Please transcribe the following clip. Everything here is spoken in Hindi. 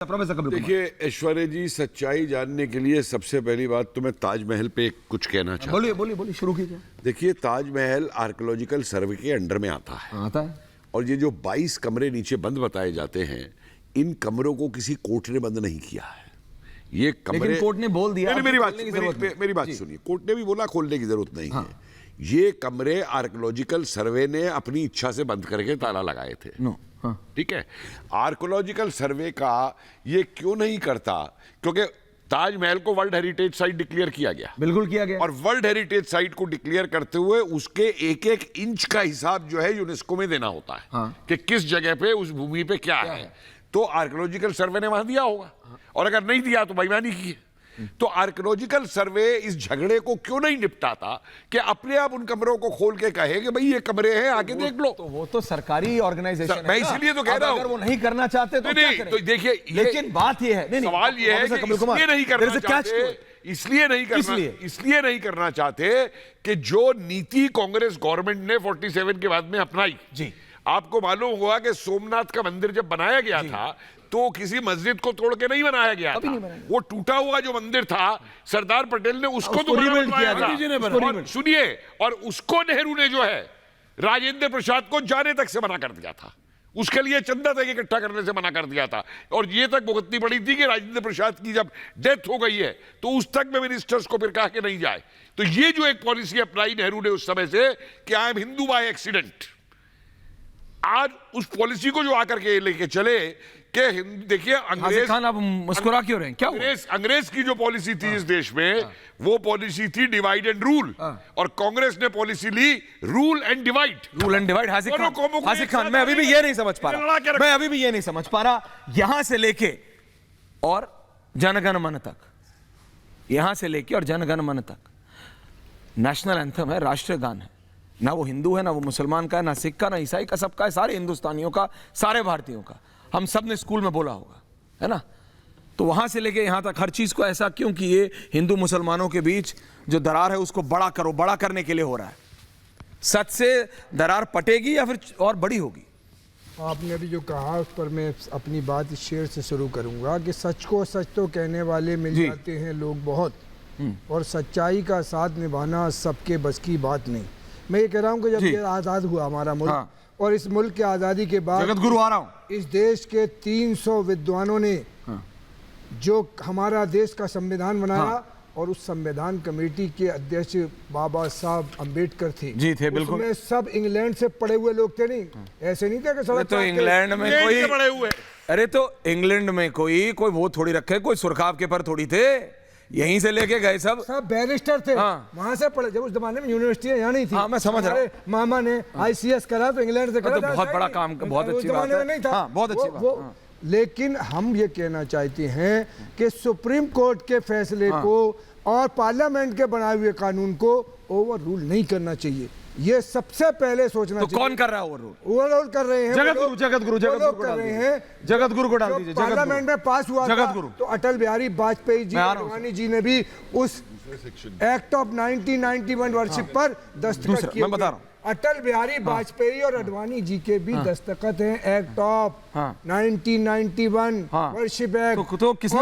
देखिए ऐश्वर्या जी, सच्चाई जानने के लिए सबसे पहली बात तो मैं ताजमहल पे कुछ कहना चाहता हूँ। बोलिए शुरू कीजिए। देखिए, ताजमहल आर्कियोलॉजिकल सर्वे के अंडर में आता है और ये जो 22 कमरे नीचे बंद बताए जाते हैं, इन कमरों को किसी कोर्ट ने बंद नहीं किया है। ये कमरे लेकिन कोर्ट ने बोल दिया। मेरी बात सुनिए। कोर्ट ने भी बोला खोलने की जरूरत नहीं है। ये कमरे आर्कियोलॉजिकल सर्वे ने अपनी इच्छा से बंद करके ताला लगाए थे। ठीक है। आर्कियोलॉजिकल सर्वे का ये क्यों नहीं करता? क्योंकि ताजमहल को वर्ल्ड हेरिटेज साइट डिक्लेयर किया गया। बिल्कुल किया गया। और वर्ल्ड हेरिटेज साइट को डिक्लेयर करते हुए उसके एक एक इंच का हिसाब जो है यूनेस्को में देना होता है। कि किस जगह पे, उस भूमि पे क्या है। तो आर्कियोलॉजिकल सर्वे ने वहां दिया होगा, और अगर नहीं दिया तो बेईमानी की है। तो आर्कियोलॉजिकल सर्वे इस झगड़े को क्यों नहीं निपटाता कि अपने आप उन कमरों को खोल के कहे कि भाई ये कमरे हैं, आके देख लो। तो वो तो सरकारी ऑर्गेनाइजेशन है। मैं इसलिए तो कह रहा हूं, अगर वो नहीं करना चाहते तो क्या करें? तो देखिए, लेकिन बात ये है, सवाल ये है कि इसलिए नहीं करना चाहते, इसलिए नहीं करना चाहते कि जो नीति कांग्रेस गवर्नमेंट ने 47 के बाद में अपनाई। जी, आपको मालूम होगा कि सोमनाथ का मंदिर जब बनाया गया था तो किसी मस्जिद को तोड़ के नहीं बनाया गया था। वो टूटा हुआ जो मंदिर था, सरदार पटेल ने उसको तो बनवाया था। सुनिए, और उसको नेहरू ने जो है राजेंद्र प्रसाद को जाने तक से मना कर दिया था। उसके लिए चंदा तक इकट्ठा करने से मना कर दिया था, और ये तक भुगतनी पड़ी थी कि राजेंद्र प्रसाद की जब डेथ हो गई है तो उस तक में मिनिस्टर्स को फिर कहा कि नहीं जाए। तो ये जो एक पॉलिसी अपनाई नेहरू ने उस समय से कि I am Hindu by accident, आज उस पॉलिसी को जो आकर के लेके चले कि देखिए, अंग्रेज खान आप मुस्कुरा क्यों रहे हैं? क्या अंग्रेज की जो पॉलिसी थी इस देश में, वो पॉलिसी थी डिवाइड एंड रूल, और कांग्रेस ने पॉलिसी ली rule and divide. Hasif Khan, मैं अभी भी ये नहीं समझ पा रहा, यहां से लेके और जनगण मन तक, यहां से लेके और जनगण मन तक नेशनल एंथम है, राष्ट्रीय गान है। ना वो हिंदू है, ना वो मुसलमान का है, ना सिख का, ना ईसाई का, सबका है, सारे हिंदुस्तानियों का, सारे भारतीयों का। हम सब ने स्कूल में बोला होगा, है ना? तो वहां से लेके यहां तक हर चीज को ऐसा क्यों कि ये हिंदू मुसलमानों के बीच जो दरार है उसको बड़ा करने के लिए हो रहा है? सच से दरार पटेगी या फिर और बड़ी होगी? आपने अभी जो कहा उस पर मैं अपनी बात इस शेर से शुरू करूंगा कि सच को सच तो कहने वाले मिल जाते हैं लोग बहुत, और सच्चाई का साथ निभाना सबके बस की बात नहीं। मैं ये कह रहा हूँ कि जब ये आज़ाद हुआ हमारा मुल्क, और इस मुल्क की आज़ादी के बाद जगत गुरु आ रहा हूँ, इस देश के 300 विद्वानों ने जो हमारा देश का संविधान बनाया, और उस संविधान कमेटी के अध्यक्ष बाबा साहब अम्बेडकर थे। जी थे, बिल्कुल। उसमें सब इंग्लैंड से पढ़े हुए लोग थे। नहीं, ऐसे नहीं थे कि सड़क तो इंग्लैंड में कोई पढ़े हुए, अरे तो इंग्लैंड में कोई वो थोड़ी रखे, कोई सुरखाब के पर थोड़ी थे, यहीं से लेके गए सब बैरिस्टर थे। वहां से पढ़े। जब उस जमाने में यूनिवर्सिटियां यहाँ नहीं थी। मैं समझ रहा हूँ। मामा ने ICS करा तो इंग्लैंड से करा, तो बहुत बड़ा काम, बहुत अच्छी बात है। नहीं था, बहुत अच्छी बात। लेकिन हम ये कहना चाहते हैं कि सुप्रीम कोर्ट के फैसले को और पार्लियामेंट के बनाए हुए कानून को ओवर रूल नहीं करना चाहिए। ये सबसे पहले सोचना चाहिए। कौन कर रहा है ओवर रूल? ओवर रूल कर रहे हैं जगत गुरु कर रहे हैं। जगत गुरु को डाल दीजिए। पार्लियामेंट में पास हुआ जगत गुरु, तो अटल बिहारी वाजपेयी जी, अडवाणी जी ने भी उस एक्ट ऑफ 1991 वर्शिप पर दस्तखत किए। मैं बता रहा हूँ, अटल बिहारी वाजपेयी और अडवाणी जी के भी दस्तखत हैं एक्ट ऑफ 1991 वर्शिप एक्ट। तो किसने